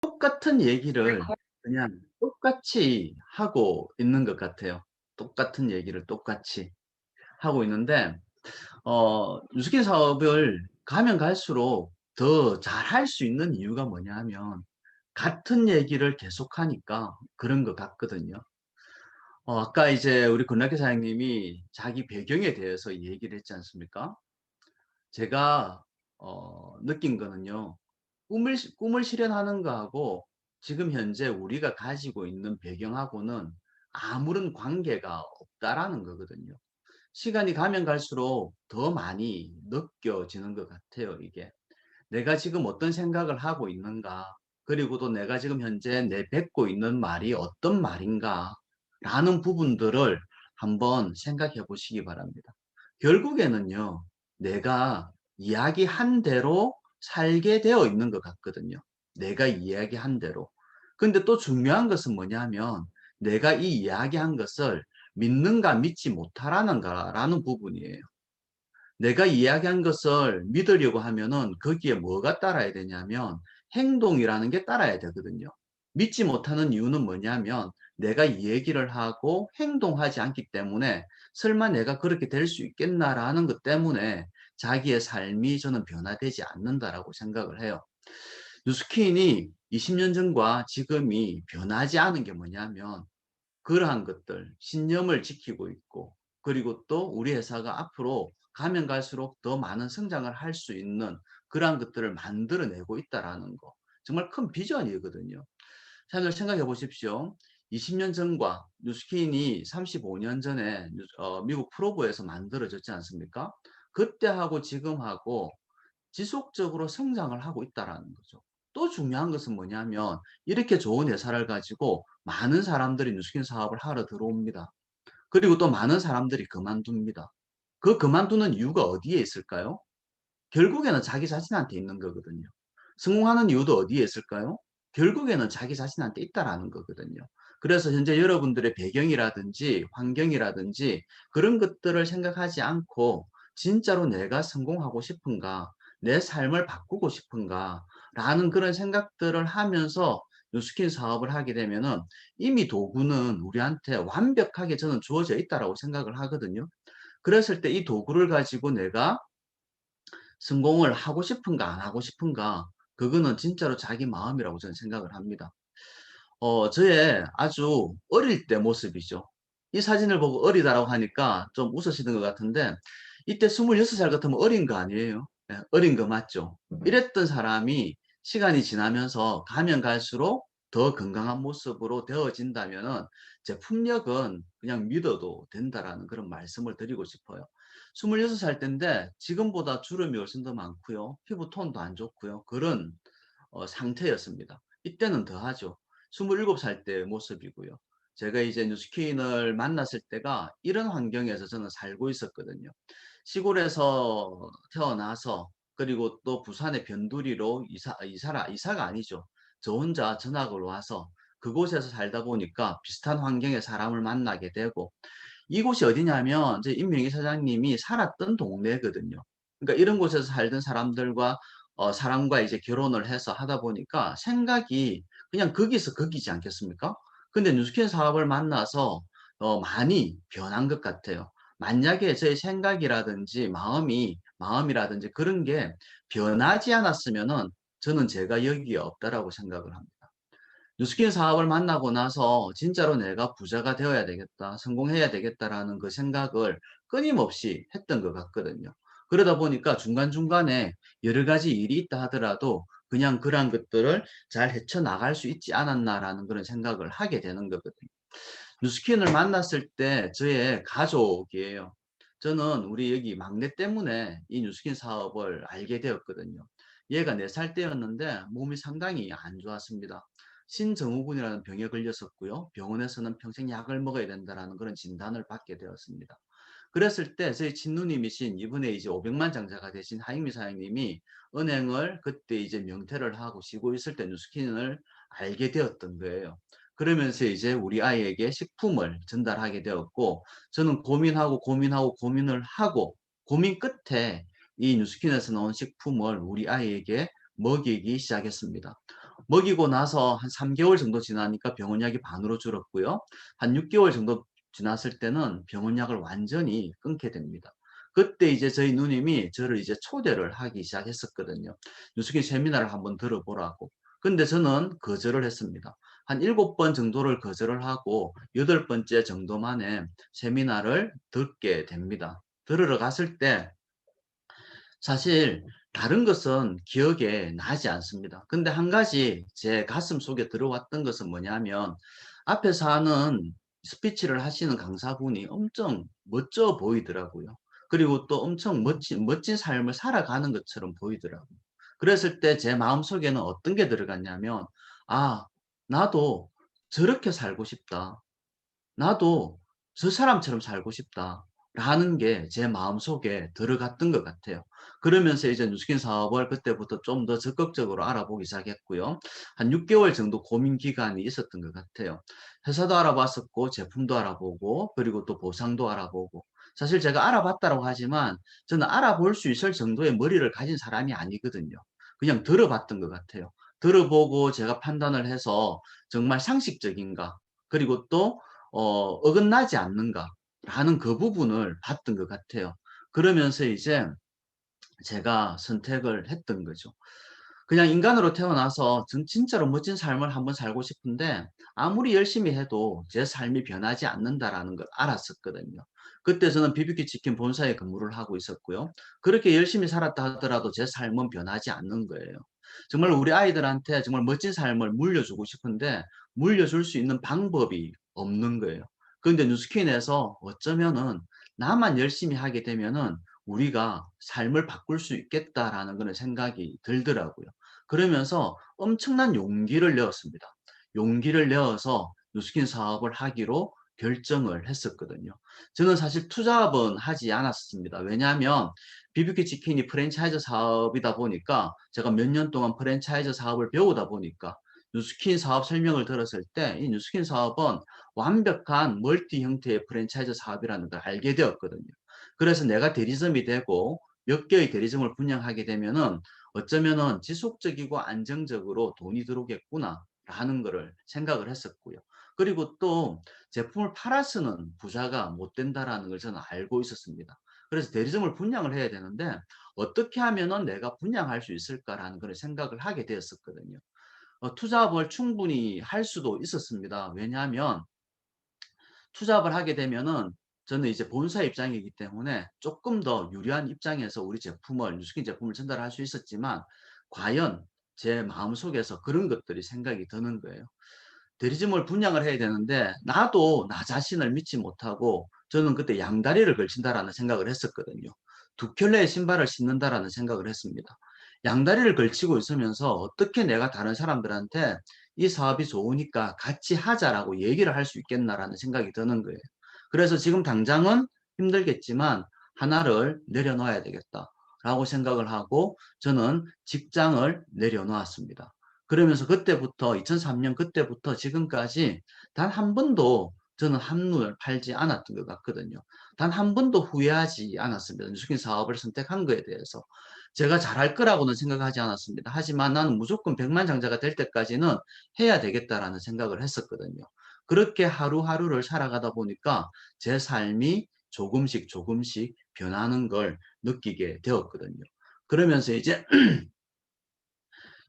똑같은 얘기를 그냥 똑같이 하고 있는 것 같아요. 똑같은 얘기를 똑같이 하고 있는데 뉴스킨 사업을 가면 갈수록 더 잘할 수 있는 이유가 뭐냐 하면 같은 얘기를 계속하니까 그런 것 같거든요. 아까 이제 우리 권낙희 사장님이 자기 배경에 대해서 얘기를 했지 않습니까? 제가 느낀 거는요. 꿈을 실현하는 거하고 지금 현재 우리가 가지고 있는 배경하고는 아무런 관계가 없다라는 거거든요. 시간이 가면 갈수록 더 많이 느껴지는 것 같아요, 이게. 내가 지금 어떤 생각을 하고 있는가, 그리고 또 내가 지금 현재 내뱉고 있는 말이 어떤 말인가라는 부분들을 한번 생각해 보시기 바랍니다. 결국에는요, 내가 이야기한 대로 살게 되어 있는 것 같거든요. 내가 이야기한 대로. 근데 또 중요한 것은 뭐냐면, 내가 이 이야기한 것을 믿는가 믿지 못하라는가라는 부분이에요. 내가 이야기한 것을 믿으려고 하면은 거기에 뭐가 따라야 되냐면 행동이라는 게 따라야 되거든요. 믿지 못하는 이유는 뭐냐면 내가 이 얘기를 하고 행동하지 않기 때문에 설마 내가 그렇게 될 수 있겠나라는 것 때문에 자기의 삶이 저는 변화되지 않는다라고 생각을 해요. 뉴스킨이 20년 전과 지금이 변하지 않은 게 뭐냐면 그러한 것들, 신념을 지키고 있고, 그리고 또 우리 회사가 앞으로 가면 갈수록 더 많은 성장을 할 수 있는 그러한 것들을 만들어내고 있다라는 거. 정말 큰 비전이거든요. 자, 생각해 보십시오. 20년 전과 뉴스킨이 35년 전에 미국 프로보에서 만들어졌지 않습니까? 그때하고 지금하고 지속적으로 성장을 하고 있다라는 거죠. 또 중요한 것은 뭐냐면 이렇게 좋은 회사를 가지고 많은 사람들이 뉴스킨 사업을 하러 들어옵니다. 그리고 또 많은 사람들이 그만둡니다. 그 그만두는 이유가 어디에 있을까요? 결국에는 자기 자신한테 있는 거거든요. 성공하는 이유도 어디에 있을까요? 결국에는 자기 자신한테 있다라는 거거든요. 그래서 현재 여러분들의 배경이라든지 환경이라든지 그런 것들을 생각하지 않고 진짜로 내가 성공하고 싶은가, 내 삶을 바꾸고 싶은가, 라는 그런 생각들을 하면서 뉴스킨 사업을 하게 되면은 이미 도구는 우리한테 완벽하게 저는 주어져 있다라고 생각을 하거든요. 그랬을 때 이 도구를 가지고 내가 성공을 하고 싶은가 안 하고 싶은가 그거는 진짜로 자기 마음이라고 저는 생각을 합니다. 저의 아주 어릴 때 모습이죠. 이 사진을 보고 어리다라고 하니까 좀 웃으시는 것 같은데 이때 26살 같으면 어린 거 아니에요? 예, 어린 거 맞죠? 이랬던 사람이 시간이 지나면서 가면 갈수록 더 건강한 모습으로 되어진다면은 제 품력은 그냥 믿어도 된다라는 그런 말씀을 드리고 싶어요. 26살 때인데 지금보다 주름이 훨씬 더 많고요. 피부 톤도 안 좋고요. 그런 상태였습니다. 이때는 더하죠. 27살 때의 모습이고요. 제가 이제 뉴스킨을 만났을 때가 이런 환경에서 저는 살고 있었거든요. 시골에서 태어나서 그리고 또 부산의 변두리로 이사가 아니죠. 저 혼자 전학을 와서 그곳에서 살다 보니까 비슷한 환경의 사람을 만나게 되고 이곳이 어디냐면 제 임명희 사장님이 살았던 동네거든요. 그러니까 이런 곳에서 살던 사람들과 사람과 이제 결혼을 해서 하다 보니까 생각이 그냥 거기서 거기지 않겠습니까? 근데 뉴스킨 사업을 만나서 많이 변한 것 같아요. 만약에 제 생각이라든지 마음이라든지 그런 게 변하지 않았으면은 저는 제가 여기에 없다라고 생각을 합니다. 뉴스킨 사업을 만나고 나서 진짜로 내가 부자가 되어야 되겠다, 성공해야 되겠다라는 그 생각을 끊임없이 했던 것 같거든요. 그러다 보니까 중간중간에 여러 가지 일이 있다 하더라도 그냥 그러한 것들을 잘 헤쳐나갈 수 있지 않았나라는 그런 생각을 하게 되는 거거든요. 뉴스킨을 만났을 때 저의 가족이에요. 저는 우리 여기 막내 때문에 이 뉴스킨 사업을 알게 되었거든요. 얘가 4살 때였는데 몸이 상당히 안 좋았습니다. 신증후군이라는 병에 걸렸었고요. 병원에서는 평생 약을 먹어야 된다는 그런 진단을 받게 되었습니다. 그랬을 때 저희 친누님이신 이분의 이제 500만 장자가 되신 하익미 사장님이 은행을 그때 이제 명퇴를 하고 쉬고 있을 때 뉴스킨을 알게 되었던 거예요. 그러면서 이제 우리 아이에게 식품을 전달하게 되었고 저는 고민을 하고 고민 끝에 이 뉴스킨에서 나온 식품을 우리 아이에게 먹이기 시작했습니다. 먹이고 나서 한 3개월 정도 지나니까 병원약이 반으로 줄었고요. 한 6개월 정도 지났을 때는 병원약을 완전히 끊게 됩니다. 그때 이제 저희 누님이 저를 이제 초대를 하기 시작했었거든요. 뉴스킨 세미나를 한번 들어보라고. 근데 저는 거절을 했습니다. 한 7번 정도를 거절을 하고 8번째 정도 만에 세미나를 듣게 됩니다. 들으러 갔을 때 사실 다른 것은 기억에 나지 않습니다. 근데 한 가지 제 가슴 속에 들어왔던 것은 뭐냐면 앞에서 하는 스피치를 하시는 강사분이 엄청 멋져 보이더라고요. 그리고 또 엄청 멋진 삶을 살아가는 것처럼 보이더라고요. 그랬을 때 제 마음속에는 어떤 게 들어갔냐면, 아, 나도 저렇게 살고 싶다. 나도 저 사람처럼 살고 싶다라는 게 제 마음속에 들어갔던 것 같아요. 그러면서 이제 뉴스킨 사업을 그때부터 좀 더 적극적으로 알아보기 시작했고요. 한 6개월 정도 고민 기간이 있었던 것 같아요. 회사도 알아봤었고 제품도 알아보고 그리고 또 보상도 알아보고. 사실 제가 알아봤다고 하지만 저는 알아볼 수 있을 정도의 머리를 가진 사람이 아니거든요. 그냥 들어봤던 것 같아요. 들어보고 제가 판단을 해서 정말 상식적인가, 그리고 또 어긋나지 않는가라는 그 부분을 봤던 것 같아요. 그러면서 이제 제가 선택을 했던 거죠. 그냥 인간으로 태어나서 전 진짜로 멋진 삶을 한번 살고 싶은데 아무리 열심히 해도 제 삶이 변하지 않는다라는 걸 알았었거든요. 그때 저는 BBQ 치킨 본사에 근무를 하고 있었고요. 그렇게 열심히 살았다 하더라도 제 삶은 변하지 않는 거예요. 정말 우리 아이들한테 정말 멋진 삶을 물려주고 싶은데 물려줄 수 있는 방법이 없는 거예요. 그런데 뉴스킨에서 어쩌면은 나만 열심히 하게 되면은 우리가 삶을 바꿀 수 있겠다라는 그런 생각이 들더라고요. 그러면서 엄청난 용기를 내었습니다. 용기를 내어서 뉴스킨 사업을 하기로 결정을 했었거든요. 저는 사실 투잡은 하지 않았습니다. 왜냐하면 BBQ 치킨이 프랜차이즈 사업이다 보니까 제가 몇 년 동안 프랜차이즈 사업을 배우다 보니까 뉴스킨 사업 설명을 들었을 때 이 뉴스킨 사업은 완벽한 멀티 형태의 프랜차이즈 사업이라는 걸 알게 되었거든요. 그래서 내가 대리점이 되고 몇 개의 대리점을 분양하게 되면은 어쩌면은 지속적이고 안정적으로 돈이 들어오겠구나라는 거를 생각을 했었고요. 그리고 또 제품을 팔아서는 부자가 못 된다라는 걸 저는 알고 있었습니다. 그래서 대리점을 분양을 해야 되는데 어떻게 하면은 내가 분양할 수 있을까라는 걸 생각을 하게 되었었거든요. 투잡을 충분히 할 수도 있었습니다. 왜냐하면 투잡을 하게 되면은 저는 이제 본사 입장이기 때문에 조금 더 유리한 입장에서 우리 제품을, 뉴스킨 제품을 전달할 수 있었지만 과연 제 마음속에서 그런 것들이 생각이 드는 거예요. 대리점을 분양을 해야 되는데 나도 나 자신을 믿지 못하고 저는 그때 양다리를 걸친다라는 생각을 했었거든요. 두 켤레의 신발을 신는다라는 생각을 했습니다. 양다리를 걸치고 있으면서 어떻게 내가 다른 사람들한테 이 사업이 좋으니까 같이 하자라고 얘기를 할 수 있겠나라는 생각이 드는 거예요. 그래서 지금 당장은 힘들겠지만 하나를 내려놔야 되겠다라고 생각을 하고 저는 직장을 내려놓았습니다. 그러면서 그때부터 2003년 그때부터 지금까지 단 한 번도 저는 한눈을 팔지 않았던 것 같거든요. 단 한 번도 후회하지 않았습니다. 뉴스킨 사업을 선택한 거에 대해서. 제가 잘할 거라고는 생각하지 않았습니다. 하지만 나는 무조건 백만장자가 될 때까지는 해야 되겠다라는 생각을 했었거든요. 그렇게 하루하루를 살아가다 보니까 제 삶이 조금씩 조금씩 변하는 걸 느끼게 되었거든요. 그러면서 이제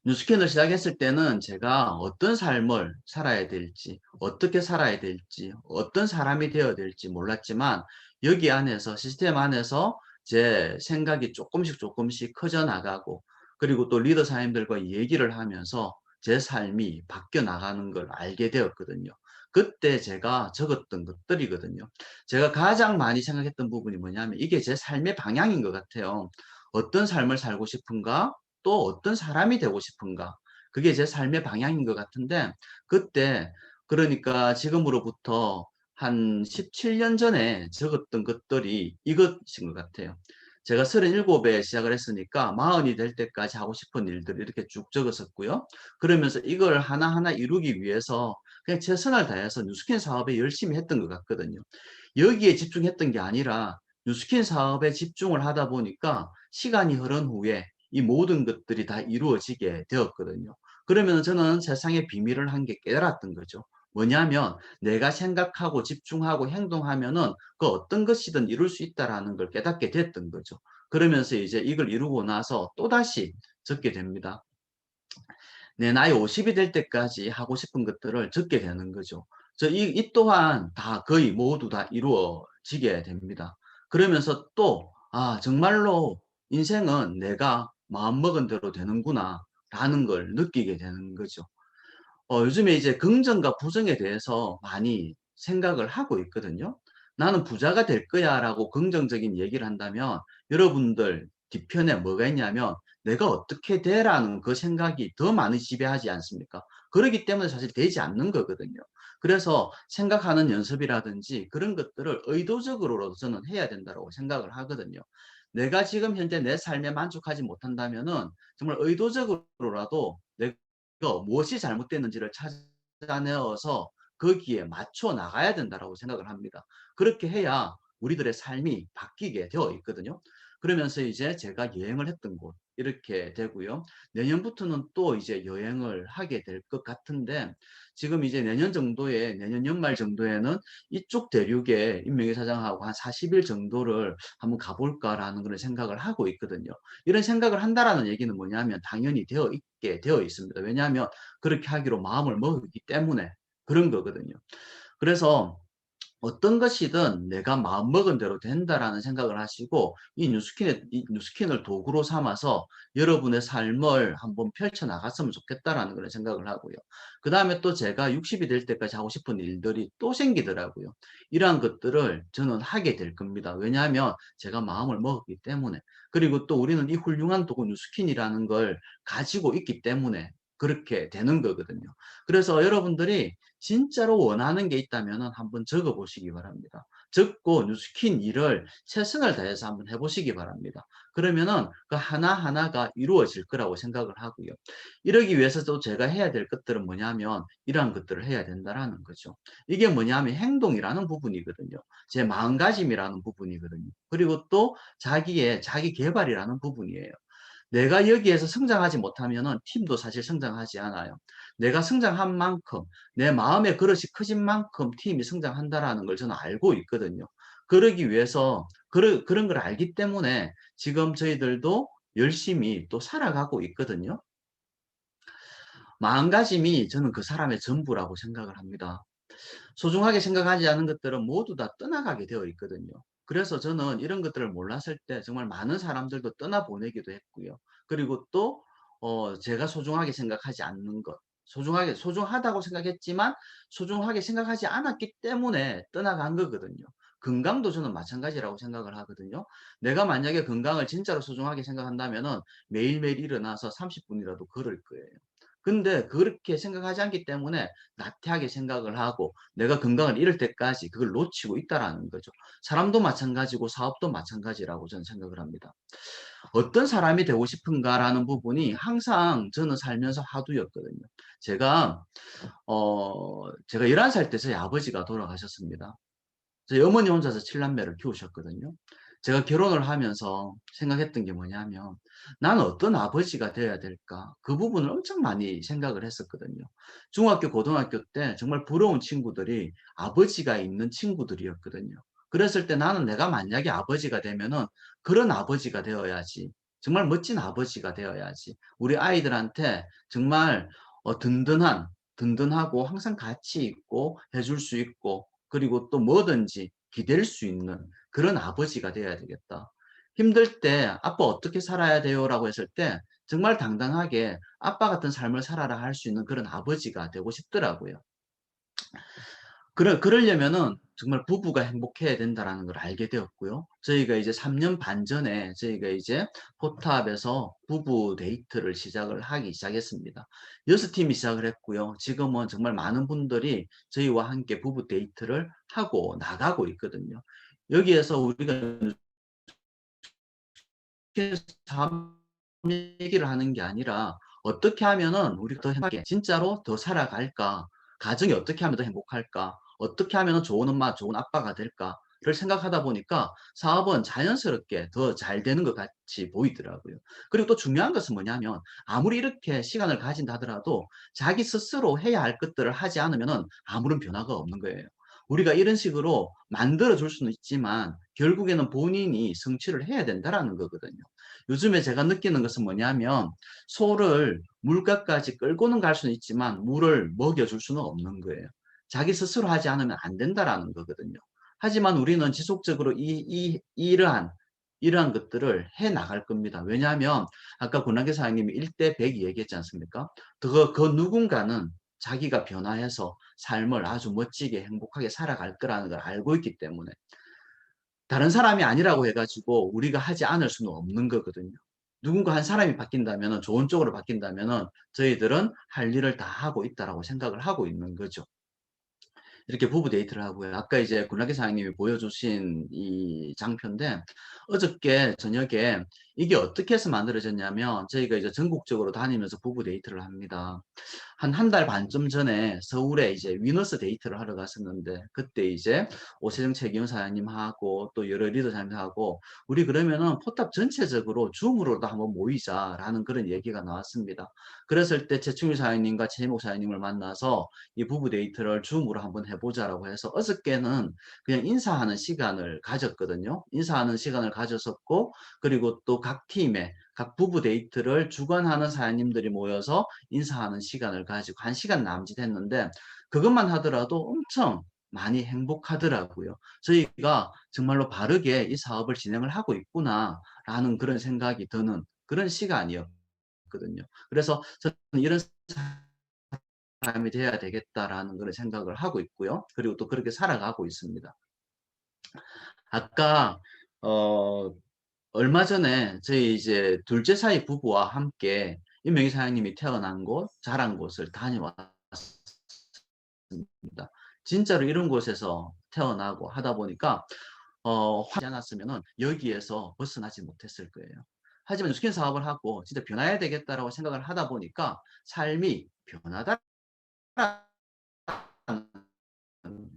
뉴스킨을 시작했을 때는 제가 어떤 삶을 살아야 될지, 어떻게 살아야 될지, 어떤 사람이 되어야 될지 몰랐지만 여기 안에서, 시스템 안에서 제 생각이 조금씩 조금씩 커져 나가고 그리고 또 리더 사님들과 얘기를 하면서 제 삶이 바뀌어 나가는 걸 알게 되었거든요. 그때 제가 적었던 것들이거든요. 제가 가장 많이 생각했던 부분이 뭐냐면 이게 제 삶의 방향인 것 같아요. 어떤 삶을 살고 싶은가? 또 어떤 사람이 되고 싶은가? 그게 제 삶의 방향인 것 같은데 그때 그러니까 지금으로부터 한 17년 전에 적었던 것들이 이것인 것 같아요. 제가 37에 시작을 했으니까 40이 될 때까지 하고 싶은 일들을 이렇게 쭉 적었었고요. 그러면서 이걸 하나하나 이루기 위해서 그냥 최선을 다해서 뉴스킨 사업에 열심히 했던 것 같거든요. 여기에 집중했던 게 아니라 뉴스킨 사업에 집중을 하다 보니까 시간이 흐른 후에 이 모든 것들이 다 이루어지게 되었거든요. 그러면 저는 세상의 비밀을 한 개 깨달았던 거죠. 뭐냐면 내가 생각하고 집중하고 행동하면은 그 어떤 것이든 이룰 수 있다라는 걸 깨닫게 됐던 거죠. 그러면서 이제 이걸 이루고 나서 또다시 적게 됩니다. 내 나이 50이 될 때까지 하고 싶은 것들을 적게 되는 거죠. 이 또한 다 거의 모두 다 이루어지게 됩니다. 그러면서 또, 아, 정말로 인생은 내가 마음먹은 대로 되는구나, 라는 걸 느끼게 되는 거죠. 요즘에 이제 긍정과 부정에 대해서 많이 생각을 하고 있거든요. 나는 부자가 될 거야 라고 긍정적인 얘기를 한다면 여러분들 뒤편에 뭐가 있냐면 내가 어떻게 되라는 그 생각이 더 많이 지배하지 않습니까? 그렇기 때문에 사실 되지 않는 거거든요. 그래서 생각하는 연습이라든지 그런 것들을 의도적으로라도 저는 해야 된다고 생각을 하거든요. 내가 지금 현재 내 삶에 만족하지 못한다면은 정말 의도적으로라도 내가 무엇이 잘못됐는지를 찾아내어서 거기에 맞춰 나가야 된다고 생각을 합니다. 그렇게 해야 우리들의 삶이 바뀌게 되어 있거든요. 그러면서 이제 제가 여행을 했던 곳 이렇게 되고요. 내년부터는 또 이제 여행을 하게 될 것 같은데 지금 이제 내년 연말 정도에는 이쪽 대륙에 인명의사장하고 한 40일 정도를 한번 가볼까라는 그런 생각을 하고 있거든요. 이런 생각을 한다라는 얘기는 뭐냐면 당연히 되어 있게 되어 있습니다. 왜냐하면 그렇게 하기로 마음을 먹었기 때문에 그런 거거든요. 그래서 어떤 것이든 내가 마음먹은 대로 된다라는 생각을 하시고 이 뉴스킨을 도구로 삼아서 여러분의 삶을 한번 펼쳐나갔으면 좋겠다라는 그런 생각을 하고요. 그 다음에 또 제가 60이 될 때까지 하고 싶은 일들이 또 생기더라고요. 이러한 것들을 저는 하게 될 겁니다. 왜냐하면 제가 마음을 먹었기 때문에 그리고 또 우리는 이 훌륭한 도구 뉴스킨이라는 걸 가지고 있기 때문에 그렇게 되는 거거든요. 그래서 여러분들이 진짜로 원하는 게 있다면 한번 적어 보시기 바랍니다. 적고 뉴스킨 일을 최선을 다해서 한번 해보시기 바랍니다. 그러면은 그 하나하나가 이루어질 거라고 생각을 하고요. 이러기 위해서도 제가 해야 될 것들은 뭐냐면 이러한 것들을 해야 된다라는 거죠. 이게 뭐냐면 행동이라는 부분이거든요. 제 마음가짐이라는 부분이거든요. 그리고 또 자기 개발이라는 부분이에요. 내가 여기에서 성장하지 못하면은 팀도 사실 성장하지 않아요. 내가 성장한 만큼, 내 마음의 그릇이 커진 만큼 팀이 성장한다라는 걸 저는 알고 있거든요. 그러기 위해서, 그런 걸 알기 때문에 지금 저희들도 열심히 또 살아가고 있거든요. 마음가짐이 저는 그 사람의 전부라고 생각을 합니다. 소중하게 생각하지 않은 것들은 모두 다 떠나가게 되어 있거든요. 그래서 저는 이런 것들을 몰랐을 때 정말 많은 사람들도 떠나보내기도 했고요. 그리고 또 제가 소중하게 생각하지 않는 것, 소중하다고 생각했지만 소중하게 생각하지 않았기 때문에 떠나간 거거든요. 건강도 저는 마찬가지라고 생각을 하거든요. 내가 만약에 건강을 진짜로 소중하게 생각한다면은 매일매일 일어나서 30분이라도 걸을 거예요. 근데 그렇게 생각하지 않기 때문에 나태하게 생각을 하고 내가 건강을 잃을 때까지 그걸 놓치고 있다라는 거죠. 사람도 마찬가지고 사업도 마찬가지라고 저는 생각을 합니다. 어떤 사람이 되고 싶은가라는 부분이 항상 저는 살면서 화두였거든요. 제가 11살 때 저희 아버지가 돌아가셨습니다. 저희 어머니 혼자서 7남매를 키우셨거든요. 제가 결혼을 하면서 생각했던 게 뭐냐면 나는 어떤 아버지가 되어야 될까? 그 부분을 엄청 많이 생각을 했었거든요. 중학교, 고등학교 때 정말 부러운 친구들이 아버지가 있는 친구들이었거든요. 그랬을 때 나는 내가 만약에 아버지가 되면은 그런 아버지가 되어야지. 정말 멋진 아버지가 되어야지. 우리 아이들한테 정말 든든하고 항상 같이 있고 해줄 수 있고 그리고 또 뭐든지 기댈 수 있는 그런 아버지가 되어야 되겠다. 힘들 때 아빠 어떻게 살아야 돼요? 라고 했을 때 정말 당당하게 아빠 같은 삶을 살아라 할 수 있는 그런 아버지가 되고 싶더라고요. 그러려면은 정말 부부가 행복해야 된다라는 걸 알게 되었고요. 저희가 이제 3년 반 전에 저희가 이제 포탑에서 부부 데이트를 하기 시작했습니다. 6팀이 시작을 했고요. 지금은 정말 많은 분들이 저희와 함께 부부 데이트를 하고 나가고 있거든요. 여기에서 우리가 삶 얘기를 하는 게 아니라 어떻게 하면은 우리가 더 행복하게 진짜로 더 살아갈까? 가정이 어떻게 하면 더 행복할까? 어떻게 하면 좋은 엄마, 좋은 아빠가 될까? 생각하다 보니까 사업은 자연스럽게 더 잘 되는 것 같이 보이더라고요. 그리고 또 중요한 것은 뭐냐면 아무리 이렇게 시간을 가진다 하더라도 자기 스스로 해야 할 것들을 하지 않으면은 아무런 변화가 없는 거예요. 우리가 이런 식으로 만들어 줄 수는 있지만 결국에는 본인이 성취를 해야 된다라는 거거든요. 요즘에 제가 느끼는 것은 뭐냐면 소를 물가까지 끌고는 갈 수는 있지만 물을 먹여줄 수는 없는 거예요. 자기 스스로 하지 않으면 안 된다라는 거거든요. 하지만 우리는 지속적으로 이러한 것들을 해 나갈 겁니다. 왜냐하면 아까 권한계 사장님이 1대 100이 얘기했지 않습니까? 그 누군가는 자기가 변화해서 삶을 아주 멋지게 행복하게 살아갈 거라는 걸 알고 있기 때문에 다른 사람이 아니라고 해가지고 우리가 하지 않을 수는 없는 거거든요. 누군가 한 사람이 바뀐다면 좋은 쪽으로 바뀐다면 저희들은 할 일을 다 하고 있다라고 생각을 하고 있는 거죠. 이렇게 부부 데이트를 하고요. 아까 이제 군락기 사장님이 보여주신 이 장표인데 어저께 저녁에 이게 어떻게 해서 만들어졌냐면 저희가 이제 전국적으로 다니면서 부부 데이트를 합니다. 한 달 반쯤 전에 서울에 이제 위너스 데이트를 하러 갔었는데 그때 이제 오세정 책임 사장님하고 또 여러 리더장님하고 우리 그러면은 포탑 전체적으로 줌으로도 한번 모이자라는 그런 얘기가 나왔습니다. 그랬을 때 최충일 사장님과 최목 사장님을 만나서 이 부부 데이트를 줌으로 한번 해보자라고 해서 어저께는 그냥 인사하는 시간을 가졌거든요. 인사하는 시간을 가졌었고 그리고 또 각 팀에 각 부부 데이트를 주관하는 사장님들이 모여서 인사하는 시간을 가지고 1시간 남짓 했는데 그것만 하더라도 엄청 많이 행복하더라고요. 저희가 정말로 바르게 이 사업을 진행을 하고 있구나라는 그런 생각이 드는 그런 시간이었거든요. 그래서 저는 이런 사람이 돼야 되겠다라는 그런 생각을 하고 있고요. 그리고 또 그렇게 살아가고 있습니다. 아까 어 얼마 전에 저희 이제 둘째 사이 부부와 함께 임명희 사장님이 태어난 곳, 자란 곳을 다녀왔습니다. 진짜로 이런 곳에서 태어나고 하다 보니까 하지 않았으면은 여기에서 벗어나지 못했을 거예요. 하지만 유스킨 사업을 하고 진짜 변화해야 되겠다라고 생각을 하다 보니까 삶이 변하다라는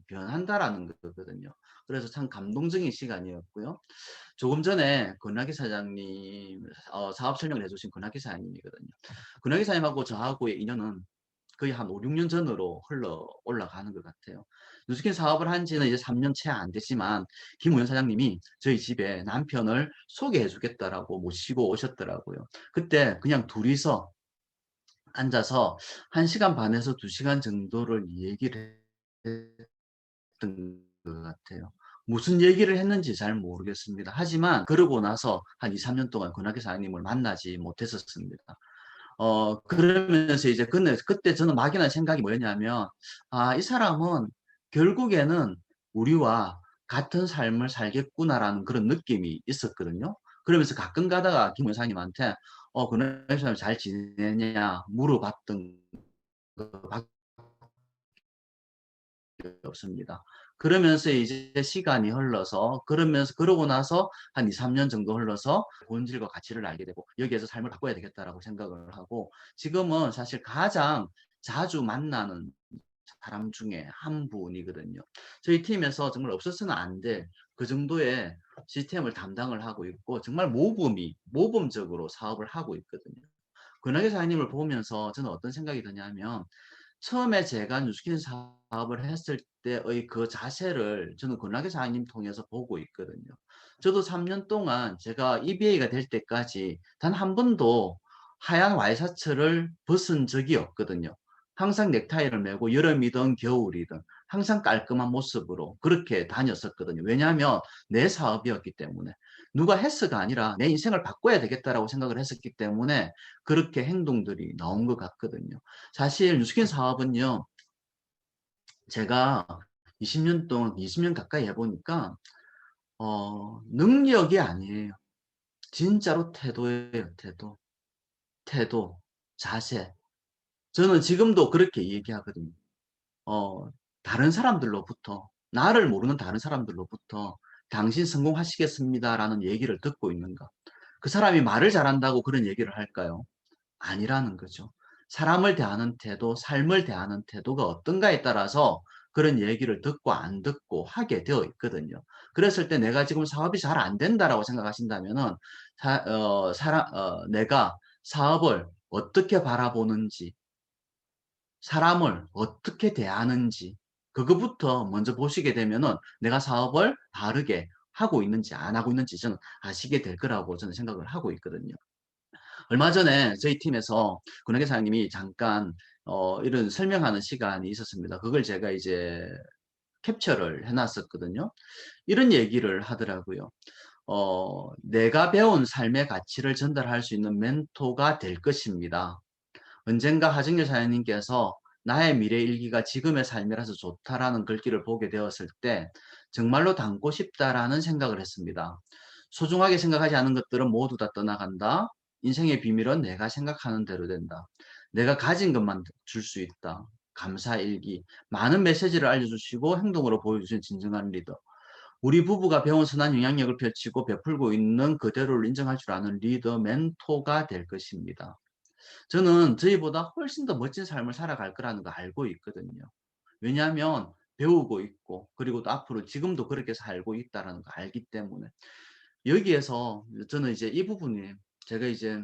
변한다라는 거거든요. 그래서 참 감동적인 시간이었고요. 조금 전에 권학기 사장님 사업 설명을 해주신 권학기 사장님이거든요. 권학기 사장님하고 저하고의 인연은 거의 한 5, 6년 전으로 흘러 올라가는 것 같아요. 뉴스킨 사업을 한 지는 이제 3년 채 안 됐지만 김우현 사장님이 저희 집에 남편을 소개해 주겠다라고 모시고 오셨더라고요. 그때 그냥 둘이서 앉아서 1시간 반에서 2시간 정도를 얘기를 했던 것 같아요. 무슨 얘기를 했는지 잘 모르겠습니다. 하지만 그러고 나서 한 2, 3년 동안 권학기 사장님을 만나지 못했었습니다. 그러면서 이제 그때 저는 막연한 생각이 뭐였냐면, 아, 이 사람은 결국에는 우리와 같은 삶을 살겠구나라는 그런 느낌이 있었거든요. 그러면서 가끔 가다가 김 원사님한테, 권학기 사장님 잘 지내냐 물어봤던 거 없습니다. 그러면서 이제 시간이 흘러서 그러고 나서 한 2, 3년 정도 흘러서 본질과 가치를 알게 되고 여기에서 삶을 바꿔야 되겠다라고 생각을 하고 지금은 사실 가장 자주 만나는 사람 중에 한 분이거든요. 저희 팀에서 정말 없어서는 안 될 그 정도의 시스템을 담당을 하고 있고 정말 모범적으로 사업을 하고 있거든요. 권하계 사장님을 보면서 저는 어떤 생각이 드냐면 처음에 제가 뉴스킨 사업을 했을 때의 그 자세를 저는 권하계 사장님 통해서 보고 있거든요. 저도 3년 동안 제가 EBA가 될 때까지 단 한 번도 하얀 와이셔츠를 벗은 적이 없거든요. 항상 넥타이를 메고 여름이든 겨울이든 항상 깔끔한 모습으로 그렇게 다녔었거든요. 왜냐하면 내 사업이었기 때문에 누가 했어가 아니라 내 인생을 바꿔야 되겠다라고 생각을 했었기 때문에 그렇게 행동들이 나온 것 같거든요. 사실 뉴스킨 사업은요, 제가 20년 동안, 20년 가까이 해보니까, 능력이 아니에요. 진짜로 태도예요, 태도. 태도, 자세. 저는 지금도 그렇게 얘기하거든요. 어, 다른 사람들로부터, 나를 모르는 다른 사람들로부터, 당신 성공하시겠습니다라는 얘기를 듣고 있는가. 그 사람이 말을 잘한다고 그런 얘기를 할까요? 아니라는 거죠. 사람을 대하는 태도, 삶을 대하는 태도가 어떤가에 따라서 그런 얘기를 듣고 안 듣고 하게 되어 있거든요. 그랬을 때 내가 지금 사업이 잘 안 된다라고 생각하신다면은 내가 사업을 어떻게 바라보는지, 사람을 어떻게 대하는지 그거부터 먼저 보시게 되면은 내가 사업을 바르게 하고 있는지 안 하고 있는지 저는 아시게 될 거라고 저는 생각을 하고 있거든요. 얼마 전에 저희 팀에서 군하계 사장님이 잠깐 이런 설명하는 시간이 있었습니다. 그걸 제가 이제 캡처를 해 놨었거든요. 이런 얘기를 하더라고요. 내가 배운 삶의 가치를 전달할 수 있는 멘토가 될 것입니다. 언젠가 하정열 사장님께서 나의 미래 일기가 지금의 삶이라서 좋다라는 글귀를 보게 되었을 때 정말로 담고 싶다라는 생각을 했습니다. 소중하게 생각하지 않은 것들은 모두 다 떠나간다. 인생의 비밀은 내가 생각하는 대로 된다. 내가 가진 것만 줄 수 있다. 감사 일기. 많은 메시지를 알려주시고 행동으로 보여주신 진정한 리더. 우리 부부가 배운 선한 영향력을 펼치고 베풀고 있는 그대로를 인정할 줄 아는 리더, 멘토가 될 것입니다. 저는 저희보다 훨씬 더 멋진 삶을 살아갈 거라는 거 알고 있거든요. 왜냐하면 배우고 있고 그리고 또 앞으로 지금도 그렇게 살고 있다라는 거 알기 때문에 여기에서 저는 이제 이 부분이 제가 이제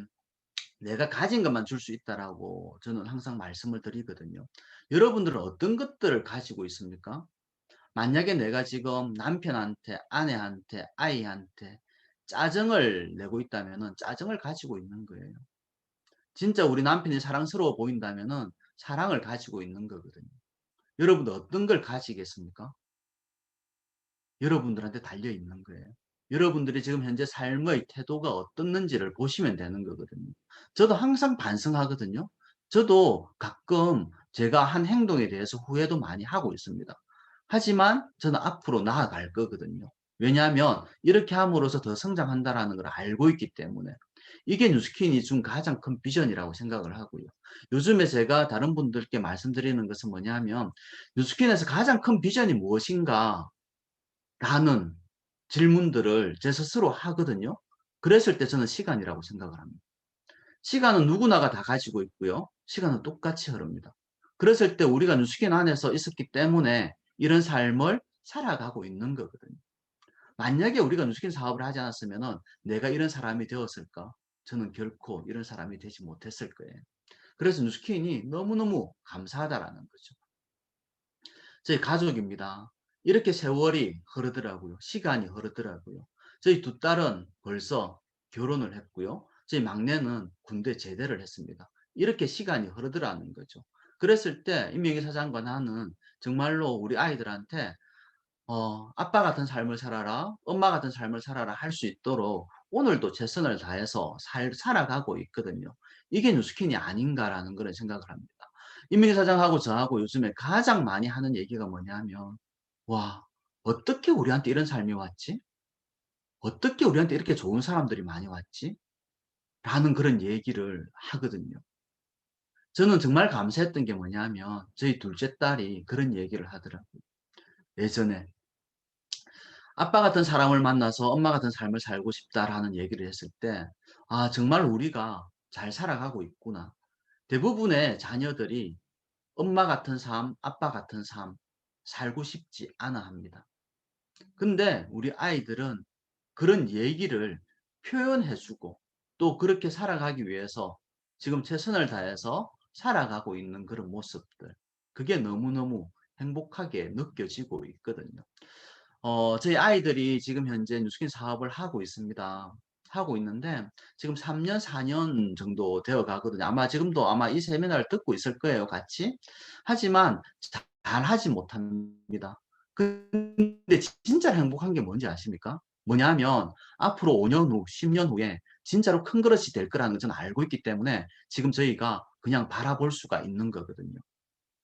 내가 가진 것만 줄 수 있다라고 저는 항상 말씀을 드리거든요. 여러분들은 어떤 것들을 가지고 있습니까? 만약에 내가 지금 남편한테, 아내한테, 아이한테 짜증을 내고 있다면은 짜증을 가지고 있는 거예요. 진짜 우리 남편이 사랑스러워 보인다면은 사랑을 가지고 있는 거거든요. 여러분들 어떤 걸 가지겠습니까? 여러분들한테 달려 있는 거예요. 여러분들이 지금 현재 삶의 태도가 어떻는지를 보시면 되는 거거든요. 저도 항상 반성하거든요. 저도 가끔 제가 한 행동에 대해서 후회도 많이 하고 있습니다. 하지만 저는 앞으로 나아갈 거거든요. 왜냐하면 이렇게 함으로써 더 성장한다라는 걸 알고 있기 때문에. 이게 뉴스킨이 준 가장 큰 비전이라고 생각을 하고요. 요즘에 제가 다른 분들께 말씀드리는 것은 뭐냐면 뉴스킨에서 가장 큰 비전이 무엇인가 라는 질문들을 제 스스로 하거든요. 그랬을 때 저는 시간이라고 생각을 합니다. 시간은 누구나가 다 가지고 있고요. 시간은 똑같이 흐릅니다. 그랬을 때 우리가 뉴스킨 안에서 있었기 때문에 이런 삶을 살아가고 있는 거거든요. 만약에 우리가 뉴스킨 사업을 하지 않았으면은 내가 이런 사람이 되었을까? 저는 결코 이런 사람이 되지 못했을 거예요. 그래서 뉴스킨이 너무너무 감사하다라는 거죠. 저희 가족입니다. 이렇게 세월이 흐르더라고요. 시간이 흐르더라고요. 저희 두 딸은 벌써 결혼을 했고요. 저희 막내는 군대 제대를 했습니다. 이렇게 시간이 흐르더라는 거죠. 그랬을 때 임명희 사장과 나는 정말로 우리 아이들한테 아빠 같은 삶을 살아라, 엄마 같은 삶을 살아라 할 수 있도록 오늘도 최선을 다해서 살아가고 있거든요. 이게 뉴스킨이 아닌가라는 그런 생각을 합니다. 임명희 사장하고 저하고 요즘에 가장 많이 하는 얘기가 뭐냐면, 와, 어떻게 우리한테 이런 삶이 왔지? 어떻게 우리한테 이렇게 좋은 사람들이 많이 왔지? 라는 그런 얘기를 하거든요. 저는 정말 감사했던 게 뭐냐면, 저희 둘째 딸이 그런 얘기를 하더라고요. 예전에 아빠 같은 사람을 만나서 엄마 같은 삶을 살고 싶다라는 얘기를 했을 때, 아, 정말 우리가 잘 살아가고 있구나. 대부분의 자녀들이 엄마 같은 삶, 아빠 같은 삶 살고 싶지 않아 합니다. 근데 우리 아이들은 그런 얘기를 표현해 주고 또 그렇게 살아가기 위해서 지금 최선을 다해서 살아가고 있는 그런 모습들. 그게 너무너무 행복하게 느껴지고 있거든요. 저희 아이들이 지금 현재 뉴스킨 사업을 하고 있습니다. 하고 있는데 지금 3년, 4년 정도 되어 가거든요. 아마 지금도 아마 이 세미나를 듣고 있을 거예요, 같이. 하지만 잘하지 못합니다. 근데 진짜 행복한 게 뭔지 아십니까? 뭐냐면 앞으로 5년 후, 10년 후에 진짜로 큰 그릇이 될 거라는 걸 저는 알고 있기 때문에 지금 저희가 그냥 바라볼 수가 있는 거거든요.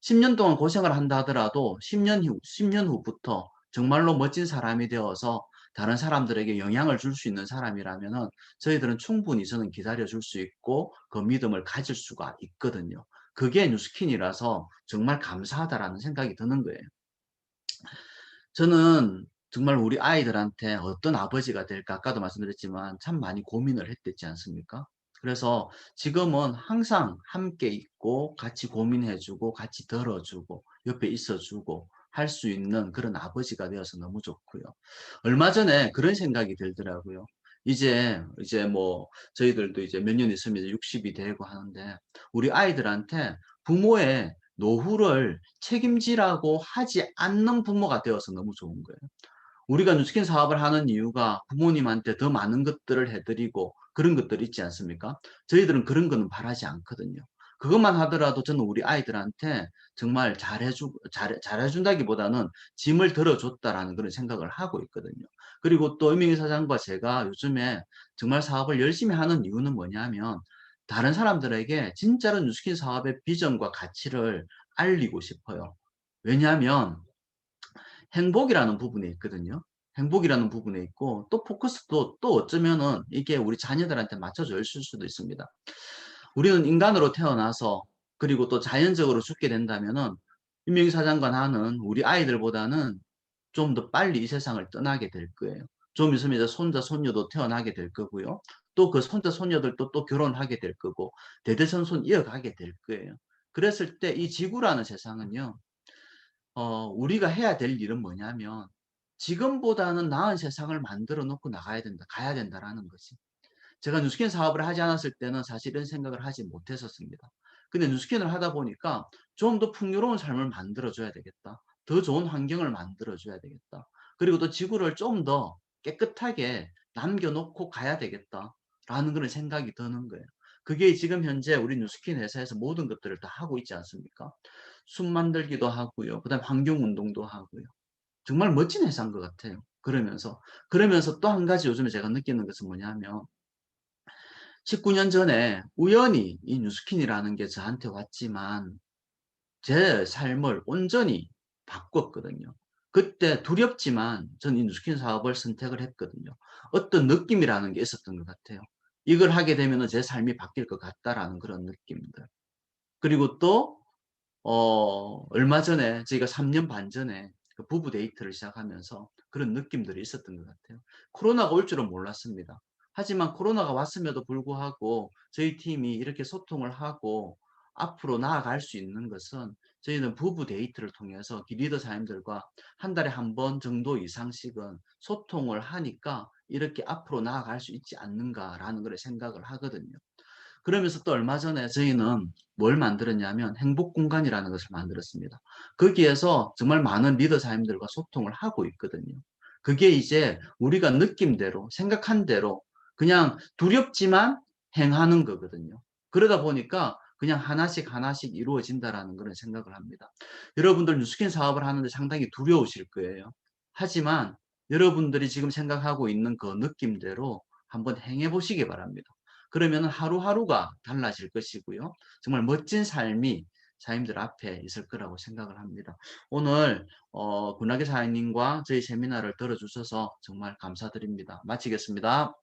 10년 동안 고생을 한다 하더라도 10년 후부터 정말로 멋진 사람이 되어서 다른 사람들에게 영향을 줄 수 있는 사람이라면은 저희들은 충분히 저는 기다려 줄 수 있고 그 믿음을 가질 수가 있거든요. 그게 뉴스킨이라서 정말 감사하다라는 생각이 드는 거예요. 저는 정말 우리 아이들한테 어떤 아버지가 될까 아까도 말씀드렸지만 참 많이 고민을 했댔지 않습니까? 그래서 지금은 항상 함께 있고 같이 고민해 주고 같이 들어 주고 옆에 있어 주고 할 수 있는 그런 아버지가 되어서 너무 좋고요. 얼마 전에 그런 생각이 들더라고요. 이제 뭐 저희들도 이제 몇 년 있으면 이제 60이 되고 하는데 우리 아이들한테 부모의 노후를 책임지라고 하지 않는 부모가 되어서 너무 좋은 거예요. 우리가 뉴스킨 사업을 하는 이유가 부모님한테 더 많은 것들을 해드리고 그런 것들 있지 않습니까? 저희들은 그런 거는 바라지 않거든요. 그것만 하더라도 저는 우리 아이들한테 정말 잘해준다기보다는 짐을 덜어줬다라는 그런 생각을 하고 있거든요. 그리고 또 이명희 사장과 제가 요즘에 정말 사업을 열심히 하는 이유는 뭐냐면 다른 사람들에게 진짜로 뉴스킨 사업의 비전과 가치를 알리고 싶어요. 왜냐하면 행복이라는 부분에 있거든요. 행복이라는 부분에 있고 또 포커스도 또 어쩌면은 이게 우리 자녀들한테 맞춰져 있을 수도 있습니다. 우리는 인간으로 태어나서 그리고 또 자연적으로 죽게 된다면은 임명희 사장과 나는 우리 아이들보다는 좀 더 빨리 이 세상을 떠나게 될 거예요. 좀 있으면 이제 손자, 손녀도 태어나게 될 거고요. 또 그 손자, 손녀들도 또 결혼하게 될 거고 대대손손 이어가게 될 거예요. 그랬을 때 이 지구라는 세상은요. 우리가 해야 될 일은 뭐냐면 지금보다는 나은 세상을 만들어 놓고 나가야 된다. 가야 된다라는 거지. 제가 뉴스킨 사업을 하지 않았을 때는 사실 이런 생각을 하지 못했었습니다. 근데 뉴스킨을 하다 보니까 좀 더 풍요로운 삶을 만들어 줘야 되겠다. 더 좋은 환경을 만들어 줘야 되겠다. 그리고 또 지구를 좀 더 깨끗하게 남겨 놓고 가야 되겠다라는 그런 생각이 드는 거예요. 그게 지금 현재 우리 뉴스킨 회사에서 모든 것들을 다 하고 있지 않습니까? 숲 만들기도 하고요. 그다음에 환경 운동도 하고요. 정말 멋진 회사인 것 같아요. 그러면서 또 한 가지 요즘에 제가 느끼는 것은 뭐냐면 19년 전에 우연히 이 뉴스킨이라는 게 저한테 왔지만 제 삶을 온전히 바꿨거든요. 그때 두렵지만 전 이 뉴스킨 사업을 선택을 했거든요. 어떤 느낌이라는 게 있었던 것 같아요. 이걸 하게 되면 제 삶이 바뀔 것 같다라는 그런 느낌들. 그리고 또 얼마 전에 저희가 3년 반 전에 그 부부 데이트를 시작하면서 그런 느낌들이 있었던 것 같아요. 코로나가 올 줄은 몰랐습니다. 하지만 코로나가 왔음에도 불구하고 저희 팀이 이렇게 소통을 하고 앞으로 나아갈 수 있는 것은 저희는 부부 데이트를 통해서 리더 사님들과 한 달에 한 번 정도 이상씩은 소통을 하니까 이렇게 앞으로 나아갈 수 있지 않는가라는 걸 생각을 하거든요. 그러면서 또 얼마 전에 저희는 뭘 만들었냐면 행복 공간이라는 것을 만들었습니다. 거기에서 정말 많은 리더 사님들과 소통을 하고 있거든요. 그게 이제 우리가 느낌대로 생각한 대로 그냥 두렵지만 행하는 거거든요. 그러다 보니까 그냥 하나씩 하나씩 이루어진다라는 그런 생각을 합니다. 여러분들 뉴스킨 사업을 하는데 상당히 두려우실 거예요. 하지만 여러분들이 지금 생각하고 있는 그 느낌대로 한번 행해 보시기 바랍니다. 그러면 하루하루가 달라질 것이고요. 정말 멋진 삶이 사님들 앞에 있을 거라고 생각을 합니다. 오늘 군하게 사장님과 저희 세미나를 들어주셔서 정말 감사드립니다. 마치겠습니다.